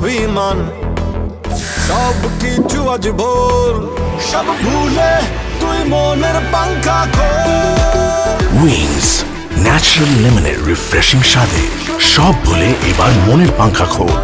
অভিমান সব কিছু আজ ভোল সব ভুলে তুই মনের পাঙ্খা খোল উইংস ন্যাচারাল লেমনের রিফ্রেশিং স্বাদে সব ভুলে এবার মনের পাঙ্খা খোল।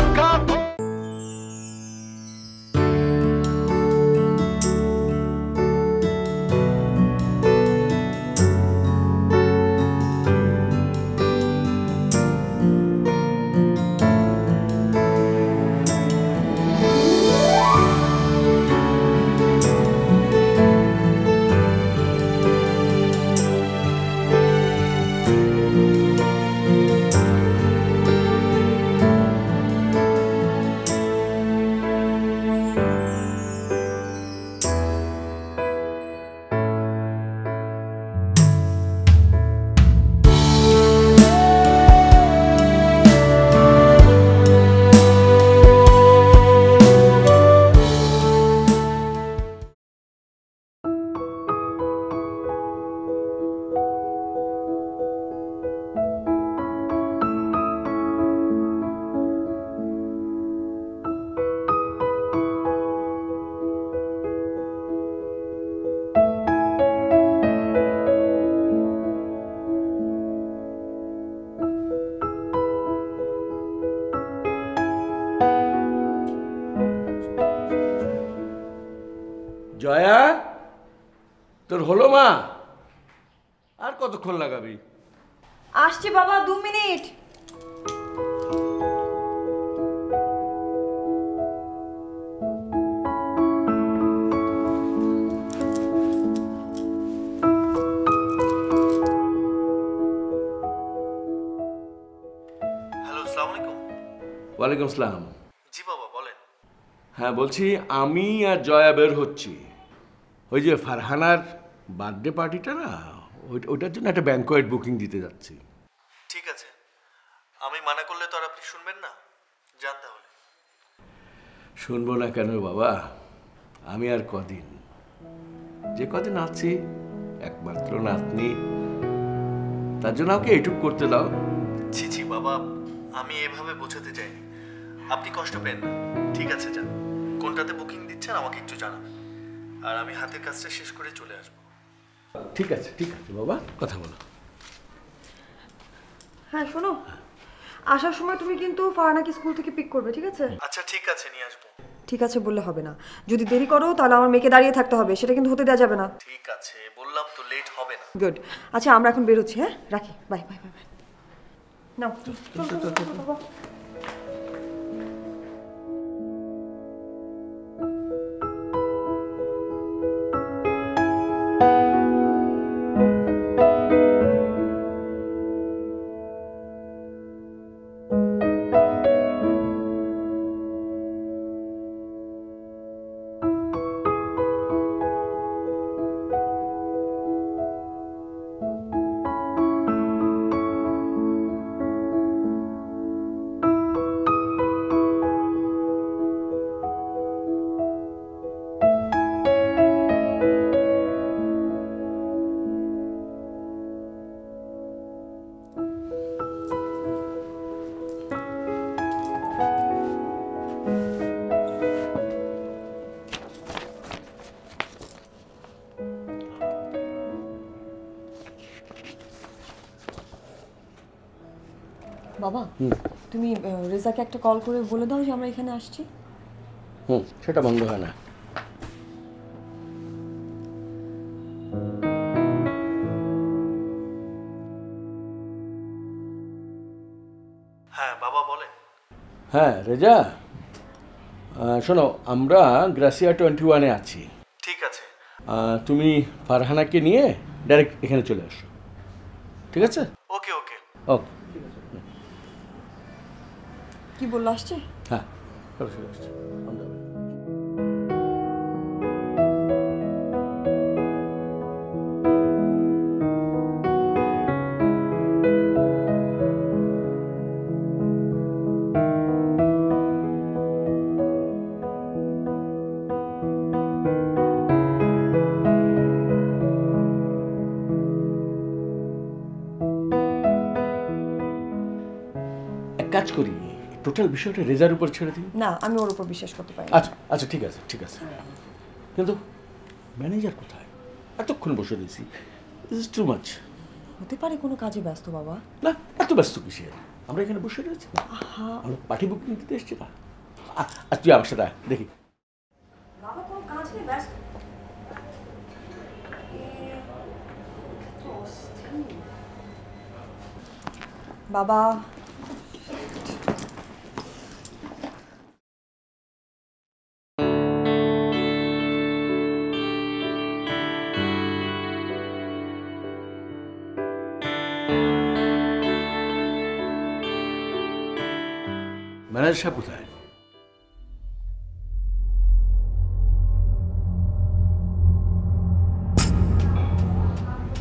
জয়া তোর হলো মা আর কতক্ষণ লাগাবি আসছি বাবা 2 মিনিট হ্যালো আসসালামু আলাইকুম ওয়ালাইকুম আসসালাম জি বাবা বলেন হ্যাঁ বলছি আমি আর জয়া বের হচ্ছি ওই যে ফারহানার বার্থডে পার্টিটা না ওইটার জন্য একটা ব্যাংকোয়েট বুকিং দিতে যাচ্ছি ঠিক আছে আমি মানা করলে তো আর আপনি শুনবেন না যান তাহলে শুনবো না কেন বাবা আমি আর কদিন যে কদিন আছি একমাত্র নাতনি তার জন্য আমাকে এইটুক করতে দাও ছি ছি বাবা আমি এভাবে বোঝাতে চাইনি আপনি কষ্ট পেন না ঠিক আছে যান কোনটাতে বুকিং দিচ্ছেন আমাকে একটু জানাবেন আর আমি হাতের কাজটা শেষ করে চলে আসবো ঠিক আছে বাবা কথা বলো হ্যাঁ শোনো আসার সময় তুমি কিন্তু ফারহানাকে স্কুল থেকে পিক করবে ঠিক আছে আচ্ছা ঠিক আছে নিয়ে আসবো ঠিক আছে বললে হবে না যদি দেরি করো তাহলে আমার মেয়েকে দাঁড়িয়ে থাকতে হবে সেটা কিন্তু হতে দেওয়া যাবে না ঠিক আছে বললাম তো লেট হবে না গুড আচ্ছা আমরা এখন বেরোচ্ছি হ্যাঁ রাখি বাই বাই বাই বাই নাও চল বাবা বাবা তুমি রেজাকে একটা কল করে বলে দাও যে আমরা এখানে আসছি সেটা বন্ধ হয় না হ্যাঁ বাবা বলেন হ্যাঁ রেজা শোনো আমরা গ্রাসিয়া 21-এ আছি ঠিক আছে তুমি ফারহানাকে নিয়ে ডাইরেক্ট এখানে চলে আসো ঠিক আছে ওকে ওকে ওকে কি বললো আসছে হ্যাঁ চলে আসছে কাজ করি টোটাল বিষয়টা রেজার উপর ছেড়ে দিই। না, আমি ওর উপর বিশ্বাস করতে পারি না। আচ্ছা আচ্ছা, ঠিক আছে ঠিক আছে, কিন্তু ম্যানেজার কোথায়? এতক্ষণ বসে দিয়েছি, দিস ইজ টু মাচ। হতে পারে কোনো কাজে ব্যস্ত বাবা। না, এত ব্যস্ত কিসের? আমরা এখানে বসে রয়েছি, আমরা পার্টি বুকিং দিতে এসছি না। আর তুই আমার সাথে দেখি। বাবা কোনো কাজ নেই, ব্যস্ত। বাবা ম্যানেজার সাহেব কোথায়?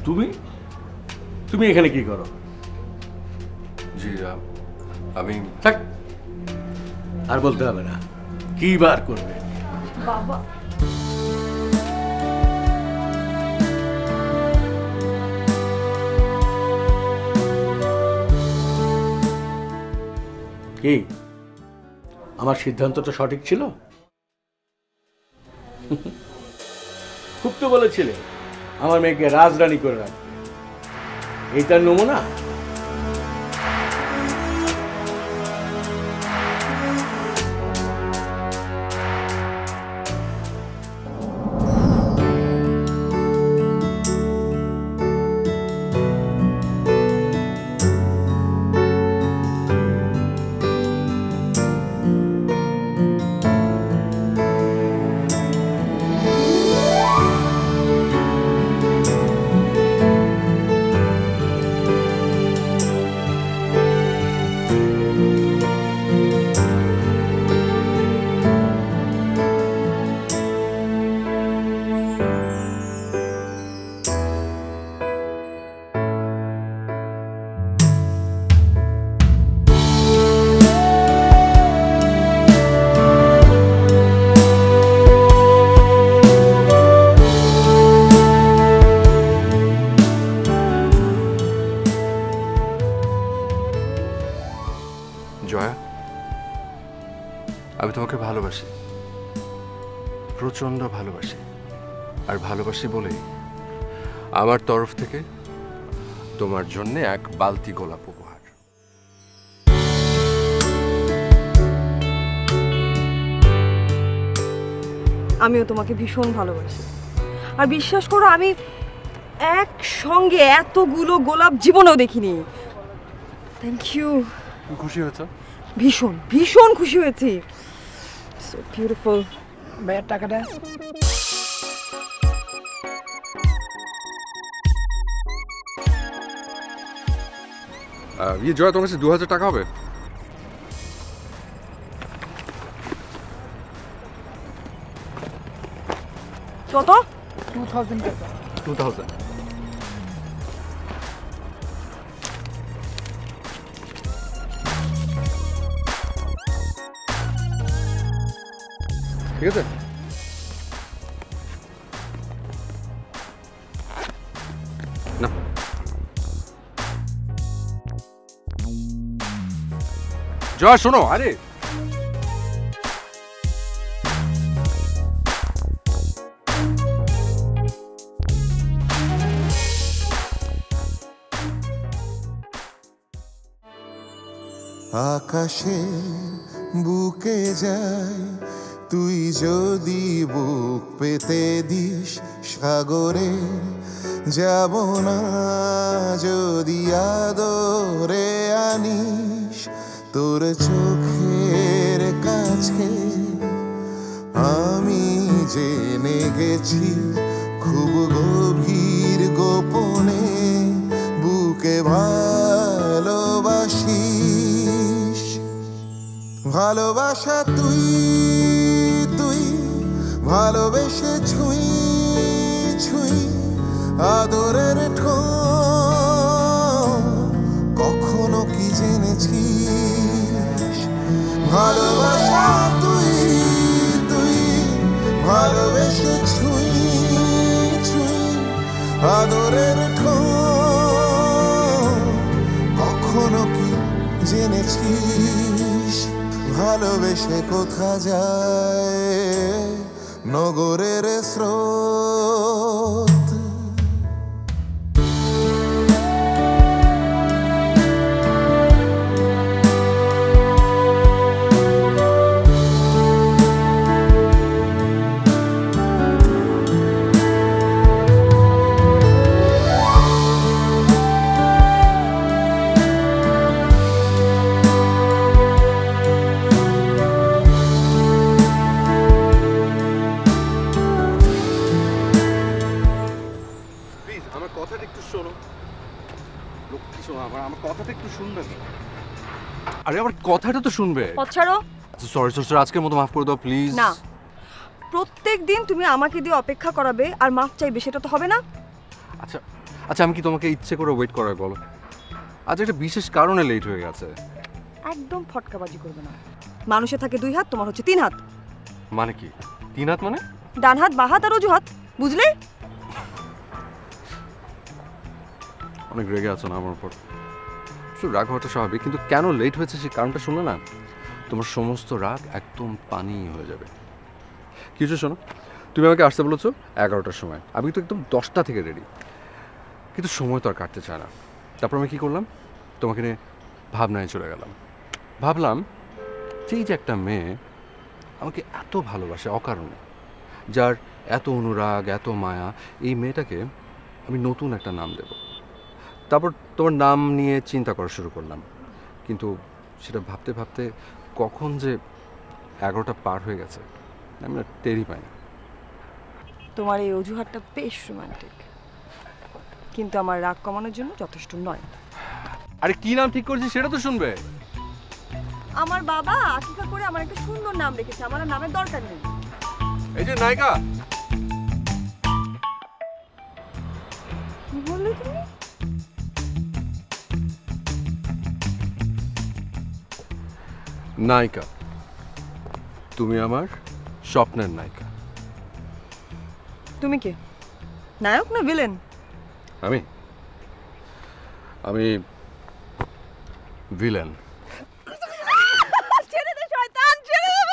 তুমি তুমি এখানে কি করো? জি আমি থাক, আর বলতে হবে না। কি বার করবে? বাবা কি আমার সিদ্ধান্তটা সঠিক ছিল? খুব তো বলেছিলে আমার মেয়েকে রাজরানী করে রাখবে, এইটার নমুনা। জয়া, আমি তোমাকে ভালোবাসি, প্রচন্ড ভালোবাসি। আর ভালোবাসি বলেই আমার তরফ থেকে তোমার জন্য এক বালতি গোলাপ উপহার। আমিও তোমাকে ভীষণ ভালোবাসি, আর বিশ্বাস করো আমি একসঙ্গে এতগুলো গোলাপ জীবনেও দেখিনি। Thank you. খুশি হয়েছ? ভীষণ ভীষণ খুশি হয়েছি। So beautiful. ভাইয়ার টাকাটা। জয়া, তোমার কাছে 2000 টাকা হবে? কত? 2000 টাকা। 2000। ঠিক আছে। না, জয়া শোনো, আরে আকাশে বুকে যায় তুই যদি বুক পেতে দিস সাগরে যাব না যদি আদরে আনিস তোর চোখের কাছে আমি জেনে গেছি খুব গভীর গোপনে বুকে ভালোবাসিস ভালোবাসা তুই তুই ভালোবেসে ছুঁই ছুঁই আদরের ঠোঁট কখনো কি জেনেছিস ভালোবাসা তুই তুই ভালোবেসে ছুঁই ছুঁই আদরের ঠোঁট কখনো কি জেনেছিস ভালোবেসে কোথা যায় নগরের স্রোত। আমার কথাটা একটু শোনো, লক্ষ্মী শোনো, আমার কথাটা একটু শুনবে তো? আরে আমার কথাটা তো শুনবে। ছাড়ো। সরি সরি, আজকের মতো মাফ করে দাও প্লিজ। না, প্রত্যেক দিন তুমি আমাকে দিয়ে অপেক্ষা করাবে আর মাফ চাইবে, সেটা তো হবে না। আচ্ছা আচ্ছা, আমি কি তোমাকে ইচ্ছে করে ওয়েট করাই বলো? আজ একটা বিশেষ কারণে লেট হয়ে গেছে। একদম ফটকাবাজি করবে না। মানুষে থাকে 2 হাত, তোমার হচ্ছে 3 হাত। মানে কি 3 হাত? মানে ডান হাত, বাঁ হাত আর অজুহাত, বুঝলে? অনেক রেগে আছো না আমার উপর? রাগ হওয়াটা স্বাভাবিক, কিন্তু কেন লেট হয়েছে সেই কারণটা শুনলে না তোমার সমস্ত রাগ একদম পানি হয়ে যাবে। কিছু শোনো, তুমি আমাকে আসতে বলেছো 11টার সময়, আমি তো একদম 10টা থেকে রেডি, কিন্তু সময় তো আর কাটতে চায় না। তারপর আমি কী করলাম, তোমাকে নিয়ে ভাবনায় চলে গেলাম। ভাবলাম যে একটা মেয়ে আমাকে এত ভালোবাসে অকারণে, যার এত অনুরাগ, এত মায়া, এই মেয়েটাকে আমি নতুন একটা নাম দেব। তারপর তোমার নাম নিয়ে চিন্তা করা শুরু করলাম, কিন্তু সেটা ভাবতে ভাবতে কখন যে 11টা পার হয়ে গেছে আমি না টেরই পাই না। তোমার এই অজুহাতটা বেশ রোমান্টিক, কিন্তু আমার রাগ কমানোর জন্য যথেষ্ট নয়। আরে কি নাম ঠিক করছি সেটা তো শুনবে। আমার বাবা আকিকা করে আমার একটা সুন্দর নাম রেখেছে, আমার নামের দরকার নেই। এই যে নায়িকা। কি বললে তুমি? নায়িকা, তুমি আমার স্বপ্নের নায়িকা। তুমি কে, নায়ক না ভিলেন? আমি ভিলেন। ছেড়ে দে শয়তান, ছেড়ে দে।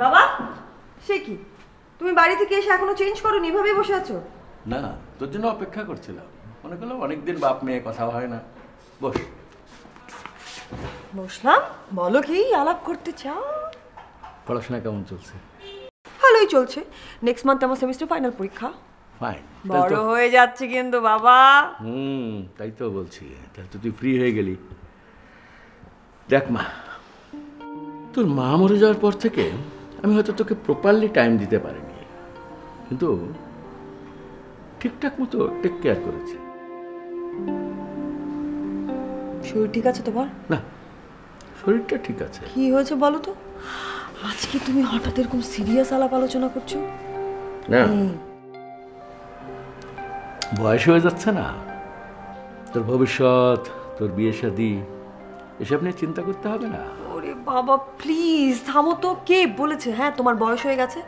বাবা, সে কি তুমি বাড়ি থেকে এসে এখনো চেঞ্জ করোনি, এভাবেই বসে আছো? না, তোর জন্য অপেক্ষা করছিলাম। মনে করলাম অনেকদিন বাপ মেয়ে কথা হয় না, বস। বসলাম। বলো কি আলাপ করতে চাও? পড়াশোনা কেমন চলছে? ভালোই চলছে। নেক্সট মান্থ আমার সেমিস্টার ফাইনাল পরীক্ষা। ফাইন। বড় হয়ে যাচ্ছে কিন্তু বাবা। তাই তো বলছি, তাহলে তো তুই ফ্রি হয়ে গেলি। দেখ মা, তোর মা মরে যাওয়ার পর থেকে আমি হয়তো তোকে প্রপারলি টাইম দিতে পারিনি, কিন্তু ঠিকঠাক মতো টেক কেয়ার করেছি। শরীর ঠিক আছে তোমার? না, শরীরটা ঠিক আছে। কি হয়েছে বলো তো? আজকে তুমি হঠাৎ এরকম সিরিয়াস আলাপ আলোচনা করছো? না, বয়স হয়ে যাচ্ছে না, তোর ভবিষ্যৎ, তোর বিয়ে শাদী এসব নিয়ে চিন্তা করতে হবে না। ওরে বাবা প্লিজ থামো তো। কে বলেছে হ্যাঁ তোমার বয়স হয়ে গেছে?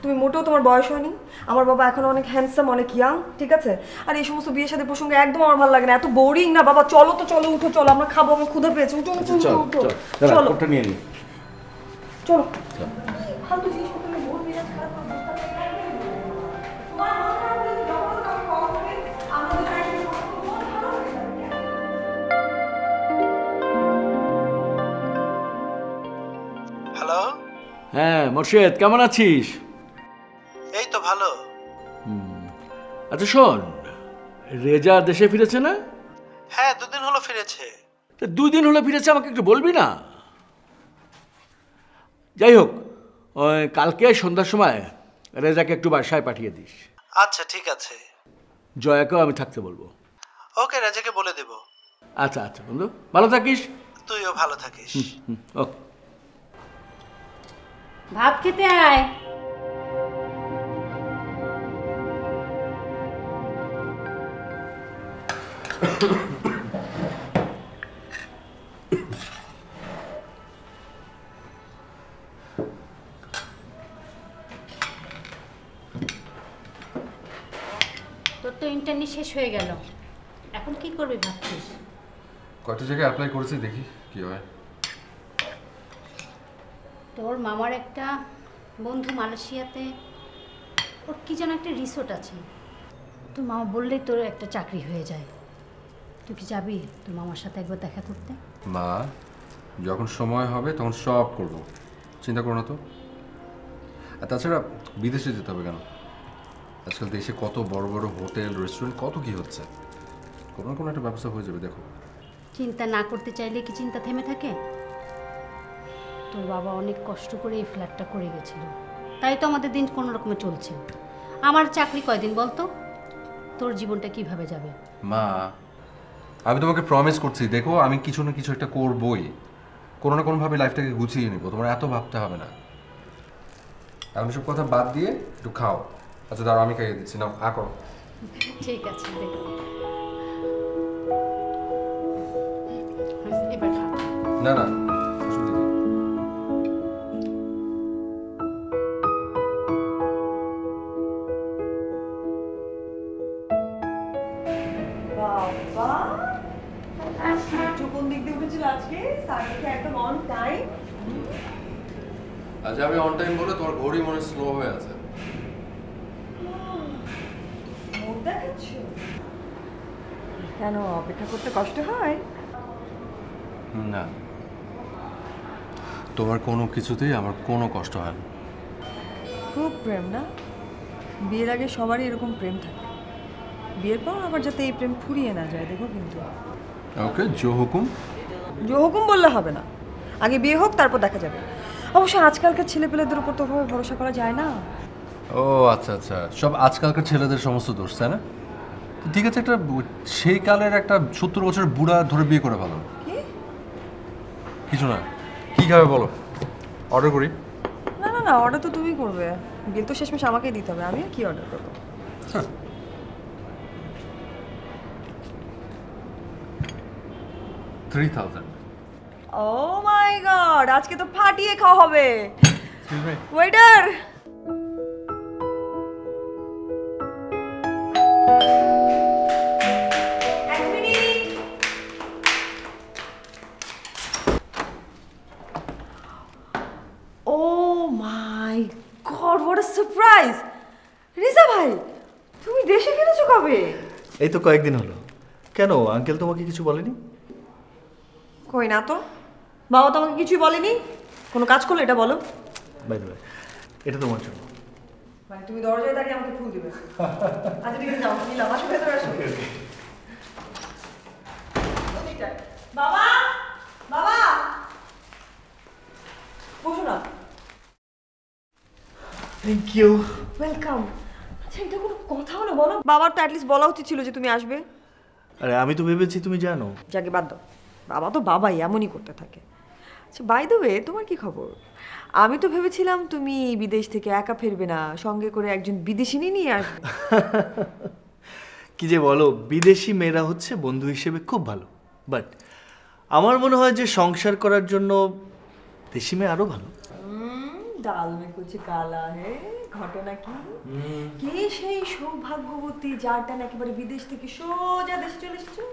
তুমি মোটেও তোমার বয়স হয়নি। আমার বাবা এখন অনেক হ্যান্ডসাম, অনেক ইয়াং, ঠিক আছে? আর এই সমস্ত বিয়ের সাথে প্রসঙ্গে একদম আমার ভালো লাগে না, এত বোরিং না বাবা। চলো তো, চলো উঠো, চলো আমরা খাবো, আমার ক্ষুধা পেয়েছে। উঠো উঠো উঠো, চলো ওটা নিয়ে নি। চলো। ফালতু জিনিসপত্র নিয়ে বোর মেজাজ খারাপ করে বসে থাকলে তোমার মন খারাপ হলে যখন তখন কল করবে, আমাদের একসাথে মন ভালো হয়ে যাবে। হ্যালো। হ্যাঁ মোর্শেদ, কেমন আছিস? এই তো ভালো। আচ্ছা শোন, রেজা দেশে ফিরেছে না? হ্যাঁ 2 দিন হলো ফিরেছে। 2 দিন হলো ফিরেছে, আমাকে একটু বলবি না? যাই হোক, ওই কালকে সন্ধ্যার সময় রেজাকে একটু বাসায় পাঠিয়ে দিস। আচ্ছা ঠিক আছে। জয়াকেও আমি থাকতে বলবো। ওকে, রাজাকে বলে দেব। আচ্ছা আচ্ছা বন্ধু, ভালো থাকিস। তুইও ভালো থাকিস। ওকে। ভাত খেতে আয়। তোর তো ইন্টার্নি শেষ হয়ে গেল, এখন কি করবি ভাবছিস? কয়টা জায়গায় অ্যাপ্লাই করেছি, দেখি কি হয়। তোর মামার একটা বন্ধু মালয়েশিয়াতে, ওর কি যেন একটা রিসোর্ট আছে, তোর মামা বললেই তোর একটা চাকরি হয়ে যায়। তুই কি যাবি তোর মামার সাথে একবার দেখা করতে? মা, যখন সময় হবে তখন সব করব, চিন্তা করো না তো। আর তাছাড়া বিদেশে যেতে হবে কেন? আজকাল দেশে কত বড় বড় হোটেল রেস্টুরেন্ট, কত কি হচ্ছে, কোনো না কোনো একটা ব্যবস্থা হয়ে যাবে। দেখো, চিন্তা না করতে চাইলে কি চিন্তা থেমে থাকে? তোর বাবা অনেক কষ্ট করে এই ফ্ল্যাটটা করে গেছিল, তাই তো আমাদের দিন কোনো রকমে চলছে। আমার চাকরি কয়দিন বলতো, তোর জীবনটা কিভাবে যাবে? মা, আমি তোমাকে প্রমিস করছি, দেখো আমি কিছু না কিছু একটা করবই, কোনো না কোনোভাবে লাইফটাকে গুছিয়ে নিব, তোমার এত ভাবতে হবে না। আমি সব কথা বাদ দিয়ে একটু খাও। আচ্ছা দাঁড়াও, আমি খাইয়ে দিচ্ছি, নাও করো। ঠিক আছে, দেখো এবার খা। না না, অসুবিধা নেই। বাবা, সূর্য কোন দিক দিয়ে উঠেছিল আজকে? স্যার দেখে একদম অন টাইম। আচ্ছা, আমি অন টাইম বলে তোমার ঘড়ি মনে স্লো হয়ে আছে। মোট দেখাচ্ছ কেন? অপেক্ষা করতে কষ্ট হয়? না, তোমার কোনো কিছুতেই আমার কোনো কষ্ট হয় না। খুব প্রেম না? বিয়ের আগে সবারই এরকম প্রেম থাকে, বিয়ের পর আবার যাতে এই প্রেম ফুরিয়ে না যায়, দেখো কিন্তু। ওকে, জো হুকুম। জো হুকুম বললে হবে না, আগে বিয়ে হোক তারপর দেখা যাবে। অবশ্য আজকালকার ছেলেপেলেদের উপর তো ওভাবে ভরসা করা যায় না। ও আচ্ছা আচ্ছা, সব আজকালকার ছেলেদের সমস্ত দোষ, তাই না? তো ঠিক আছে, একটা সেই কালের একটা 70 বছরের বুড়া ধরে বিয়ে করে ভালো। কিছু না, কি খাবে বলো, অর্ডার করি? না না না, অর্ডার তো তুমি করবে, বিল তো শেষমেশ আমাকেই দিতে হবে, আমি আর কি অর্ডার করবো? $3000। ও মাই গড, আজকে তো ফাটিয়ে খাওয়া হবে। ওয়েটার, এক minute. Oh my god, what a surprise! Riza ভাই, তুমি দেশে ফিরেছো কবে? এই তো কয়েকদিন হলো। কেন, আঙ্কেল তোমাকে কিছু বলেনি? কই না তো, বাবা তো আমাকে কিছুই বলেনি। কোনো কাজ করলে এটা বলো। বাই দ্য ওয়ে, এটা তোমার জন্য। মানে তুমি দরজায় দাঁড়িয়ে আমাকে ফুল দিবে? আচ্ছা ঠিক আছে, যাও, নিলাম, আসো ভেতরে আসো। বাবা, বাবা, বসো না। Thank you. ওয়েলকাম। আচ্ছা এটা কোনো কথা হলো বলো? বাবার তো অ্যাটলিস্ট বলা উচিত ছিল যে তুমি আসবে। আরে আমি তো ভেবেছি তুমি জানো। যাকে বাদ দাও, বাবা তো বাবাই, এমনই করতে থাকে। আচ্ছা বাই দ্য ওয়ে, তোমার কি খবর? আমি তো ভেবেছিলাম তুমি বিদেশ থেকে একা ফিরবে না, সঙ্গে করে একজন বিদেশিনী নিয়ে আসবে। কি যে বলো, বিদেশি মেয়েরা হচ্ছে বন্ধু হিসেবে খুব ভালো, বাট আমার মনে হয় যে সংসার করার জন্য দেশি মেয়ে আরো ভালো। ডাল মে কুছ কালা হে, ঘটনা কি? কে সেই সৌভাগ্যবতী যারটা একেবারে বিদেশ থেকে সোজা দেশে চলে এসেছো?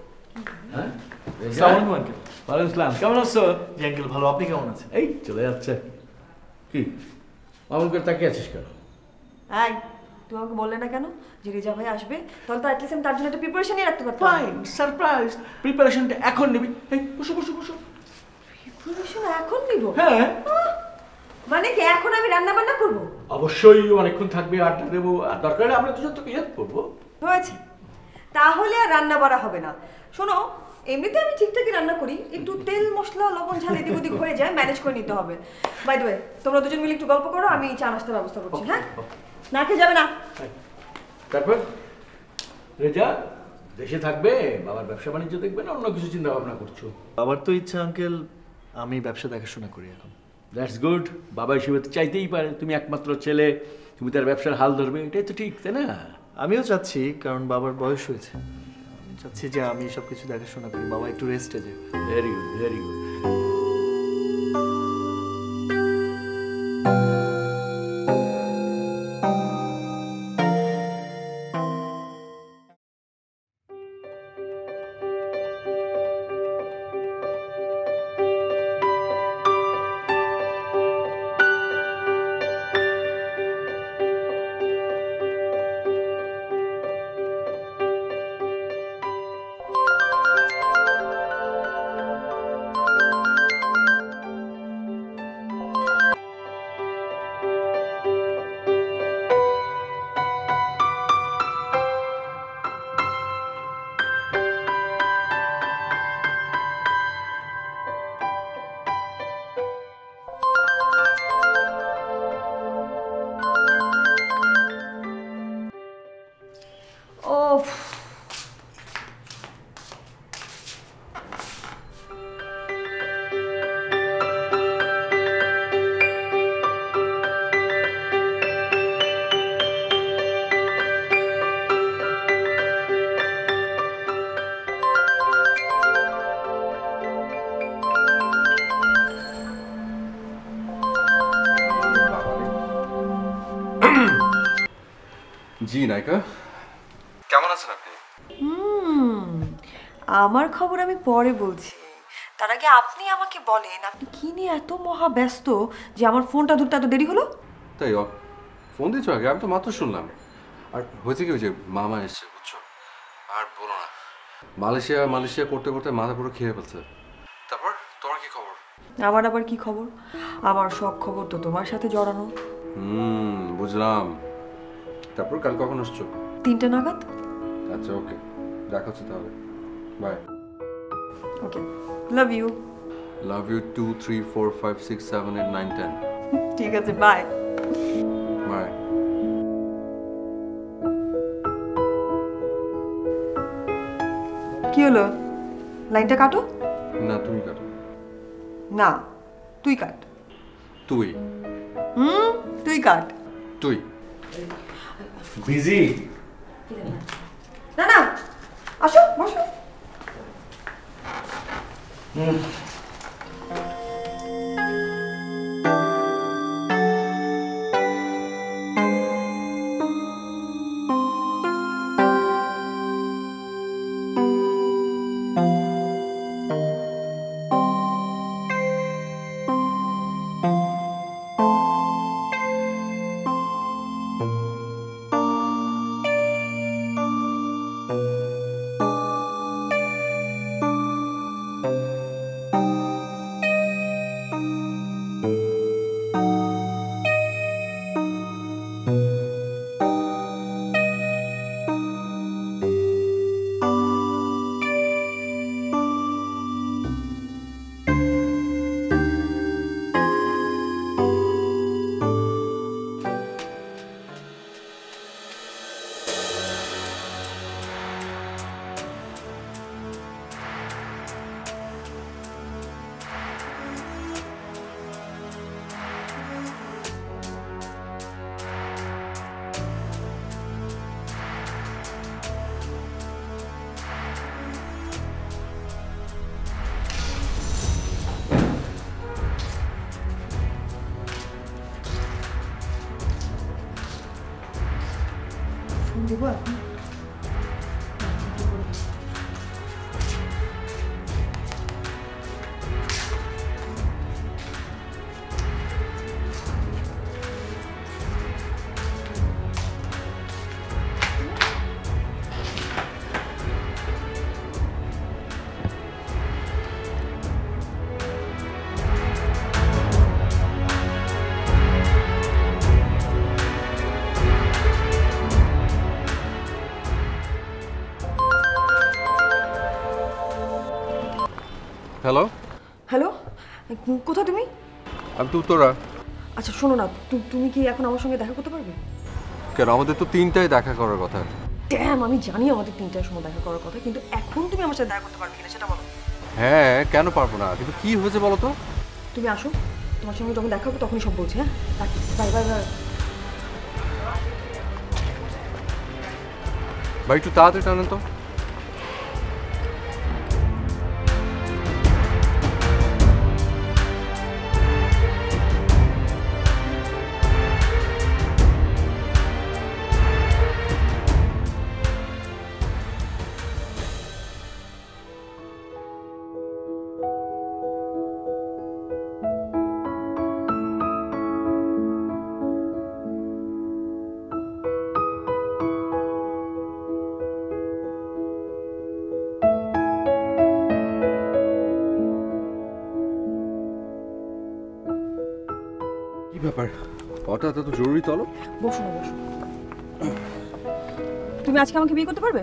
সালাম আঙ্কেল। ওয়ালাইকুম আসসালাম, কেমন আছো? জি আঙ্কেল, ভালো। আপনি কেমন আছেন? এই চলে যাচ্ছে। কি অমন করে তাকিয়ে আছিস কেন? এই, তুমি আমাকে বললে না কেন যে রিজা ভাই আসবে? তাহলে তো অ্যাটলিস্ট আমি তার জন্য একটা প্রিপারেশন নিয়ে রাখতে পারতাম। Fine, surprise. প্রিপারেশনটা এখন নিবি। এই বসো বসো বসো। প্রিপারেশন এখন নিব? হ্যাঁ, মানে কি এখন আমি রান্না বান্না করবো? অবশ্যই অনেকক্ষণ থাকবে, আড্ডা দেবো, আর দরকার হলে আমরা দুজন তোকে হেল্প করবো। হয়েছে, তাহলে আর রান্না বাড়া হবে না। শোনো, এমনিতে আমি ঠিকঠাকই রান্না করি, একটু তেল মশলা লবণ ঝাল এদিক ওদিক হয়ে যায়, ম্যানেজ করে নিতে হবে। বাই দ্য ওয়ে, তোমরা দুজন মিলে একটু গল্প করো, আমি চা নাস্তার ব্যবস্থা করছি। হ্যাঁ, না খেয়ে যাবে না। তারপর রেজা দেশে থাকবে, বাবার ব্যবসা বাণিজ্য দেখবে না অন্য কিছু চিন্তা ভাবনা করছো? বাবার তো ইচ্ছা আঙ্কেল আমি ব্যবসা দেখাশোনা করি এখন। That's good. বাবা হিসেবে তো চাইতেই পারে, তুমি একমাত্র ছেলে, তুমি তার ব্যবসার হাল ধরবে, এটাই তো ঠিক, তাই না? আমিও চাচ্ছি, কারণ বাবার বয়স হয়েছে, আমি চাচ্ছি যে আমি সব কিছু দেখাশোনা করি, বাবা একটু রেস্টে যাক। Very good, very good. ওফ, জি নায়িকা, কেমন আছেন আপনি? আমার খবর আমি পরে বলছি, তার আগে আপনি আমাকে বলেন আপনি কি নিয়ে এত মহা ব্যস্ত যে আমার ফোনটা ধরতে এত দেরি হলো? তাই ফোন দিচ্ছ আগে? আমি তো মাত্র শুনলাম। আর হয়েছে কি, হয়েছে মামা এসছে বুঝছো, আর বলো না, মালয়েশিয়া করতে করতে মাথা পুরো খেয়ে ফেলছে। তারপর তোমার কি খবর? আমার আবার কি খবর? আমার সব খবর তো তোমার সাথে জড়ানো। বুঝলাম। তারপর কাল কখন আসছো? 3টা নাগাদ। আচ্ছা ওকে, দেখা হচ্ছে তাহলে, bye. Okay, love you. Love you 2 3 4 5 6 7 8 9 10। ঠিক আছে, বাই বাই। কি হলো, লাইনটা কাটো। না তুমি কাটো। না, তুই কাট। তুই তুই কাট। তুই বিজি? না না, আসো বসো। দেবো এখন? হ্যালো, হ্যালো, কোথায় তুমি? আমি তো উত্তরা। আচ্ছা শোনো না, তুমি কি এখন আমার সঙ্গে দেখা করতে পারবে? কেন, আমাদের তো 3টায় দেখা করার কথা। ড্যাম, আমি জানি আমাদের 3টার সময় দেখা করার কথা, কিন্তু এখন তুমি আমার সাথে দেখা করতে পারবে কিনা সেটা বলো। হ্যাঁ, কেন পারবো না, কিন্তু কি হয়েছে বলো তো? তুমি আসো, তোমার সঙ্গে যখন দেখা হবে তখনই সব বলছি। হ্যাঁ, বাই বাই বাই। ভাই একটু তাড়াতাড়ি টানেন তো। কি ব্যাপার, হঠাৎ এত জরুরি তলব? বসো না, বসো। তুমি আজকে আমাকে বিয়ে করতে পারবে?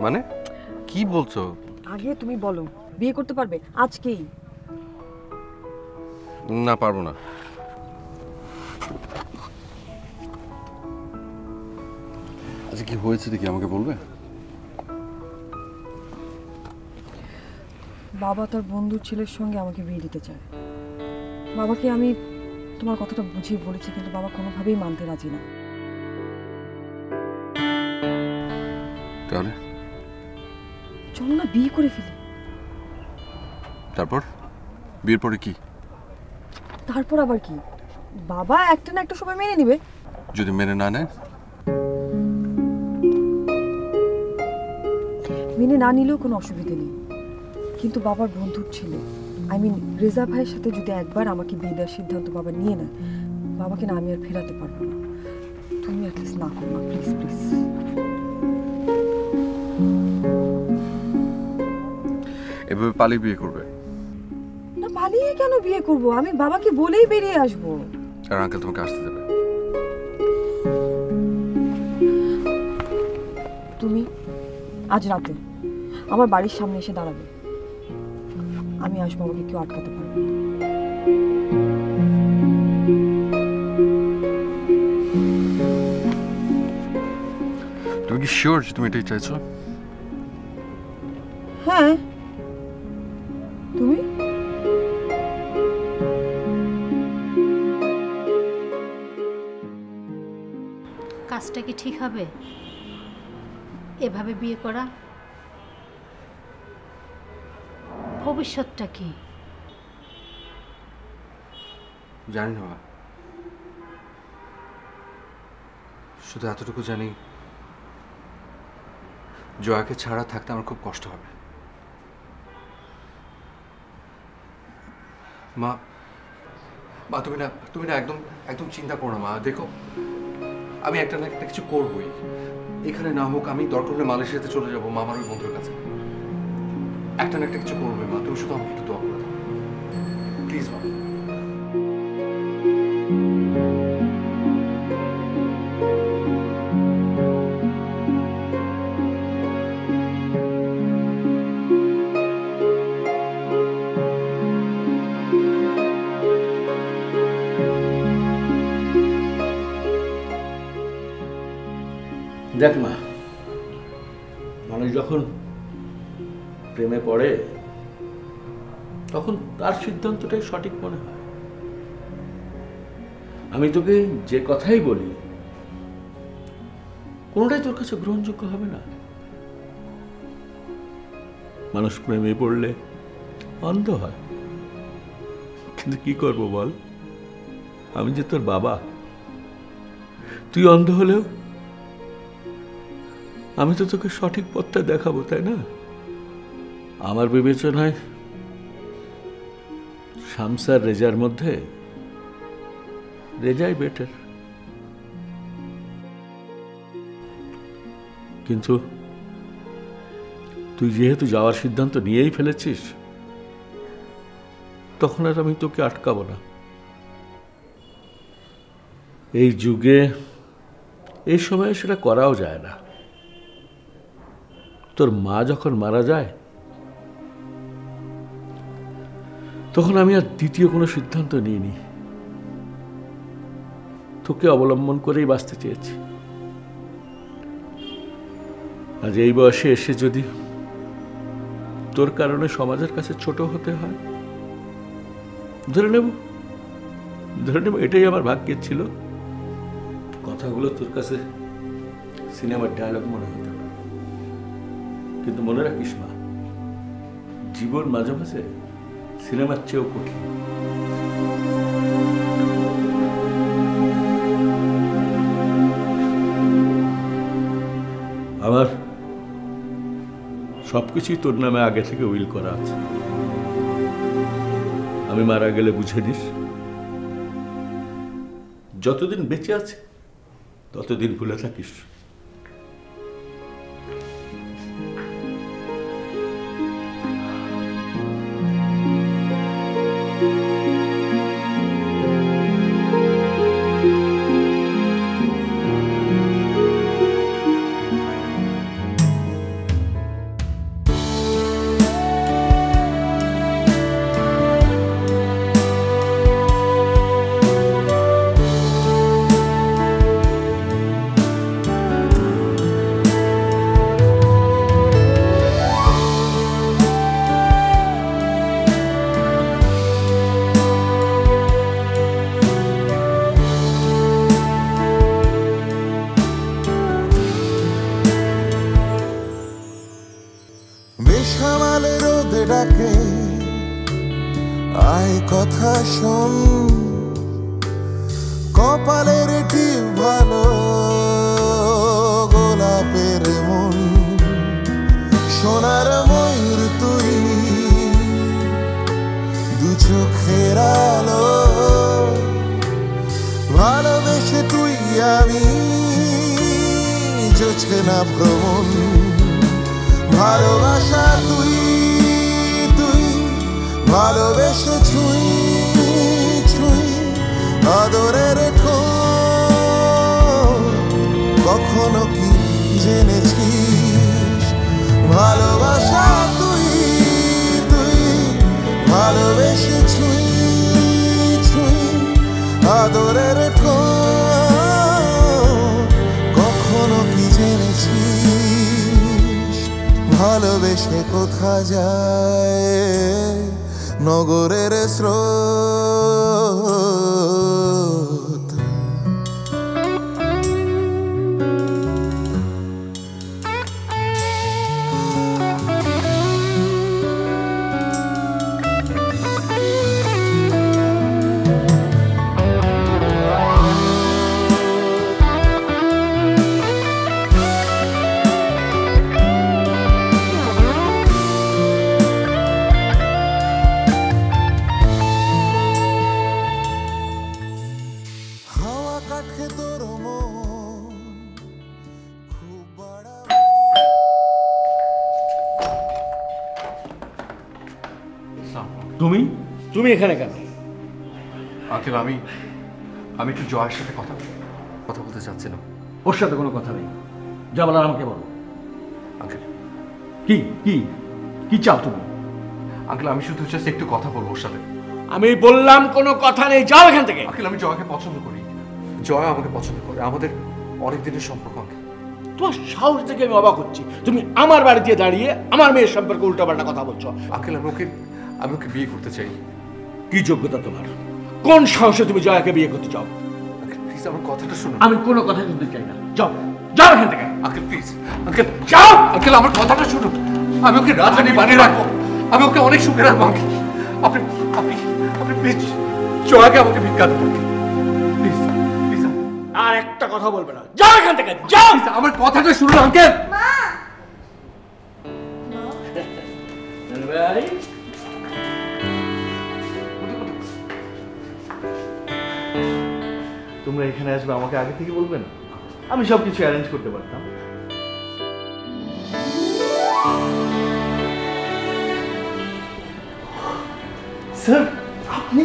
মানে কি বলছো? আগে তুমি বলো, বিয়ে করতে পারবে আজকেই? না, পারবো না। আচ্ছা কি হয়েছে দেখি, আমাকে বলবে? বাবা তার বন্ধুর ছেলের সঙ্গে আমাকে বিয়ে দিতে চায়। বাবাকে আমি তোমার কথাটা বুঝিয়ে বলেছি, কিন্তু বাবা কোনোভাবেই মানতে রাজি না। তাহলে চলো না বিয়ে করে ফেলি। তারপর বিয়ের পরে কি? তারপর আবার কি, বাবা একটা না একটা সময় মেনে নিবে। যদি মেনে না নেয়? মেনে না নিলেও কোনো অসুবিধে নেই, কিন্তু বাবার বন্ধুর ছেলে, রেজা ভাইয়ের সাথে যদি একবার আমাকে বিয়ে দেওয়ার সিদ্ধান্ত বাবা নিয়ে নেয়, বাবাকে না আমি আর ফেরাতে পারবো না। তুমি অ্যাটলিস্ট না করো না, প্লিজ প্লিজ। এভাবে পালিয়ে বিয়ে করবে? না, পালিয়ে কেন বিয়ে করব? আমি বাবাকে বলেই বেরিয়ে আসবো। আর আঙ্কেল তোমাকে আসতে দেবে? তুমি আজ রাতে আমার বাড়ির সামনে এসে দাঁড়াবে, আমি আসবো, আমাকে কেউ আটকাতে পারবে না। তুমি কি শিওর যে তুমি এটাই চাইছো? হ্যাঁ, তুমি? কাজটা কি ঠিক হবে এভাবে বিয়ে করা? ভবিষ্যৎটা কি? জানি না, শুধু এতটুকু জানি জয়াকে ছাড়া থাকতে আমার খুব কষ্ট হবে। মা, মা তুমি না একদম একদম চিন্তা করো না মা। দেখো, আমি একটা না একটা কিছু করবই, এখানে না হোক আমি দরকার হলে মালয়েশিয়াতে চলে যাবো মামার ওই বন্ধুর কাছে। একটা না একটা কিছু করবে মা, তুমি শুধু আমাকে একটু দোয়া করে দাও প্লিজ মা। দেখ মা, মানুষ যখন প্রেমে পড়ে তখন তার সিদ্ধান্তটাই সঠিক মনে হয়। আমি তোকে যে কথাই বলি কোনোটাই তোর কাছে গ্রহণযোগ্য হবে না। মানুষ প্রেমে পড়লে অন্ধ হয়, কিন্তু কি করব বল, আমি যে তোর বাবা, তুই অন্ধ হলেও আমি তো তোকে সঠিক পথটা দেখাবো, তাই না? আমার বিবেচনায় শামসার রেজার মধ্যে রেজাই বেটার। কিন্তু তুই যেহেতু যাওয়ার সিদ্ধান্ত নিয়েই ফেলেছিস, তখন আর আমি তোকে আটকাবো না। এই যুগে এই সময়ে সেটা করাও যায় না। তোর মা যখন মারা যায় তখন আমি আর দ্বিতীয় কোনো সিদ্ধান্ত নিইনি, তোকে অবলম্বন করেই বাঁচতে চেয়েছি। আজ এই বয়সে এসে যদি তোর কারণে সমাজের কাছে ছোট হতে হয়, ধরে নেব এটাই আমার ভাগ্যের ছিল। কথাগুলো তোর কাছে সিনেমার ডায়লগ মনে হতে পারে, কিন্তু মনে রাখিস মা, জীবন মাঝে মাঝে সিনেমার চেয়েও কঠিন। আমার সবকিছুই তোর নামে আগে থেকে উইল করা আছে। আমি মারা গেলে বুঝে নিস, যতদিন বেঁচে আছে ততদিন ভুলে থাকিস। বেসামাল রোদে ডাকে আয় কথা শোন, কপালের টিপ ভালো গোলাপের মন, সোনার ময়ূর তুই দু চোখের আলো, ভালোবেসে তুই আমি জোছনা ভ্রমণ, ভালোবাসা তুই তুই ভালোবেসে ছুঁই ছুঁই আদরের কখনো কি জেনেছিস, ভালোবাসা তুই তুই ভালোবেসে ছুঁই ছুঁই আদরের কখনো কি জেনেছিস, ভালোবেসে কোথা যায় নগরের স্রোত। তুমি তুমি এখানে কেন? আঙ্কেল আমি একটু জয়ের সাথে কথা বলতে চাচ্ছিলাম। ওর সাথে কোনো কথা নেই, যা বলার আমাকে বলো। আঙ্কেল কি কি কি চাও তুমি? আঙ্কেল আমি শুধু জাস্ট একটু কথা বলবো ওর সাথে। আমি বললাম কোনো কথা নেই, যাও এখান থেকে। আঙ্কেল আমি জয়কে পছন্দ করি, জয় আমাকে পছন্দ করে, আমাদের অনেক দিনের সম্পর্ক। আঙ্কেল তোমার সাহস থেকে আমি অবাক হচ্ছি, তুমি আমার বাড়িতে দাঁড়িয়ে আমার মেয়ের সম্পর্কে উল্টাপাল্টা কথা বলছো। আঙ্কেল আমি ওকে বিয়ে করতে চাই। কি যোগ্যতা তোমার? কোন সাহসে তুমি জয়াকে বিয়ে করতে চাও? আঙ্কেল প্লিজ আমার কথাটা শুনুন। আমি কোনো কথা শুনতে চাই না, যাও যাও এখান থেকে। আঙ্কেল প্লিজ, আঙ্কেল যাও। আঙ্কেল আমার কথাটা শুনুন, আমি ওকে রাজধানী বানিয়ে রাখবো, আমি ওকে অনেক সুখে রাখবো। আঙ্কেল আপনি আপনি আপনি প্লিজ জয়াকে আমাকে ভিক্ষা দেবেন প্লিজ প্লিজ। আর একটা কথা বলবে না, যাও এখান থেকে, যাও। আমার কথাটা শুনুন আঙ্কেল। তোমরা এখানে আসবে আমাকে আগে থেকে বলবে না? আমি সবকিছু অ্যারেঞ্জ করতে পারতাম। স্যার আপনি?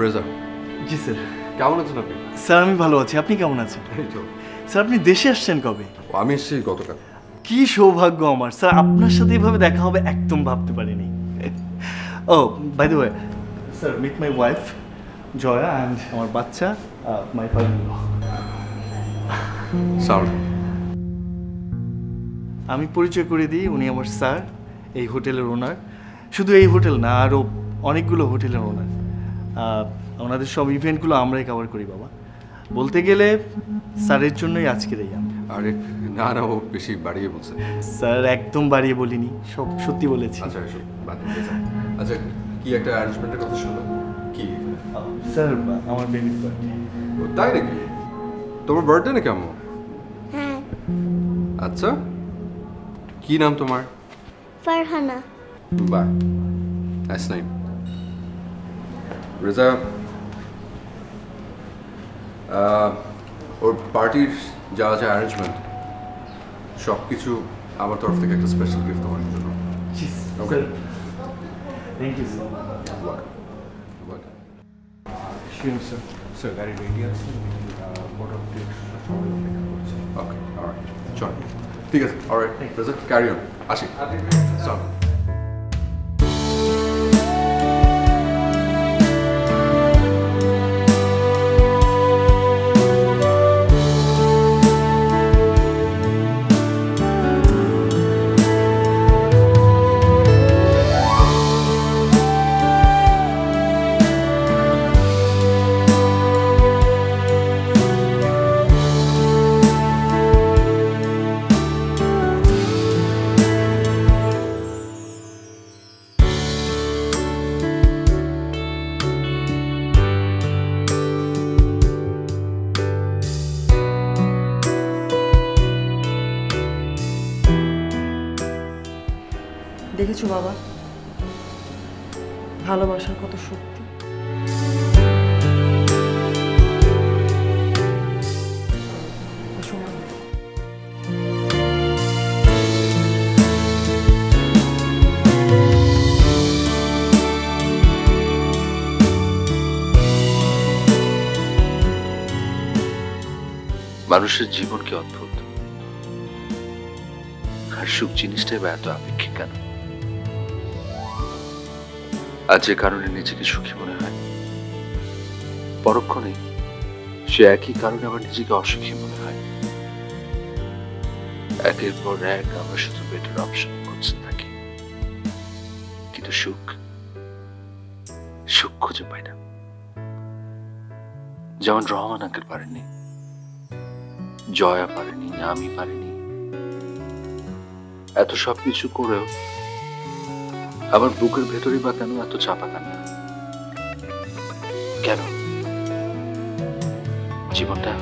রেজা। জি স্যার। কেমন আছেন আপনি? স্যার আমি ভালো আছি, আপনি কেমন আছেন? স্যার আপনি দেশে আসছেন কবে? আমি এসেছি গতকাল। কি সৌভাগ্য আমার স্যার, আপনার সাথে এভাবে দেখা হবে একদম ভাবতে পারিনি। Oh by the way sir, meet my wife Joya and আমার বাচ্চা my father in law. Sound. আমি পরিচয় করে দিই, উনি আমার স্যার, এই হোটেলের ওনার। শুধু এই হোটেল না, আরও অনেকগুলো হোটেলের ওনার। ওনাদের সব ইভেন্টগুলো আমরাই কভার করি বাবা। বলতে গেলে স্যারের জন্যই আজকের এই আমি। আরে না না, ও বেশি বাড়িয়ে বলছে। স্যার একদম বাড়িয়ে বলিনি, সব সত্যি বলেছি। আচ্ছা এসব বাদ দিয়ে যান। আচ্ছা কি একটা অ্যারেঞ্জমেন্টের কথা শুনলাম, কি? স্যার আমার বেবির বার্থডে। ও তাই নাকি? তোমার বার্থডে নাকি আম্মু? হ্যাঁ। আচ্ছা কি নাম তোমার? ফারহানা। বাহ, নাইস নেম। রেজা, ওর পার্টির যা যা অ্যারেঞ্জমেন্ট সব কিছু আমার তরফ থেকে একটা স্পেশাল গিফট তোমার জন্য। Okay, thank you sir. Sure sir. Sir গাড়ি রেডি আছে, ওকে অলরাইট, চল ঠিক আছে। অলরাইট রেজা, ক্যারি অন, আসি। চল। দেখেছো বাবা, ভালোবাসার কত শক্তি। মানুষের জীবন কি অদ্ভুত, আর সুখ জিনিসটাই বা এত আপেক্ষিক কেন? আর যে কারণে নিজেকে সুখী মনে হয়, পরক্ষণে সে একই কারণে আবার নিজেকে অসুখী মনে হয়। একের পর এক আমরা শুধু বেটার অপশন খুঁজতে থাকি, কিন্তু সুখ খুঁজে পাই না। যেমন রহমান আঙ্কেল পারেননি, জয়া পারেনি, আমি পারিনি। এত সবকিছু করেও আমার বুকের ভেতরে বা কেন এত চাপা কান্না? কেন? জীবনটা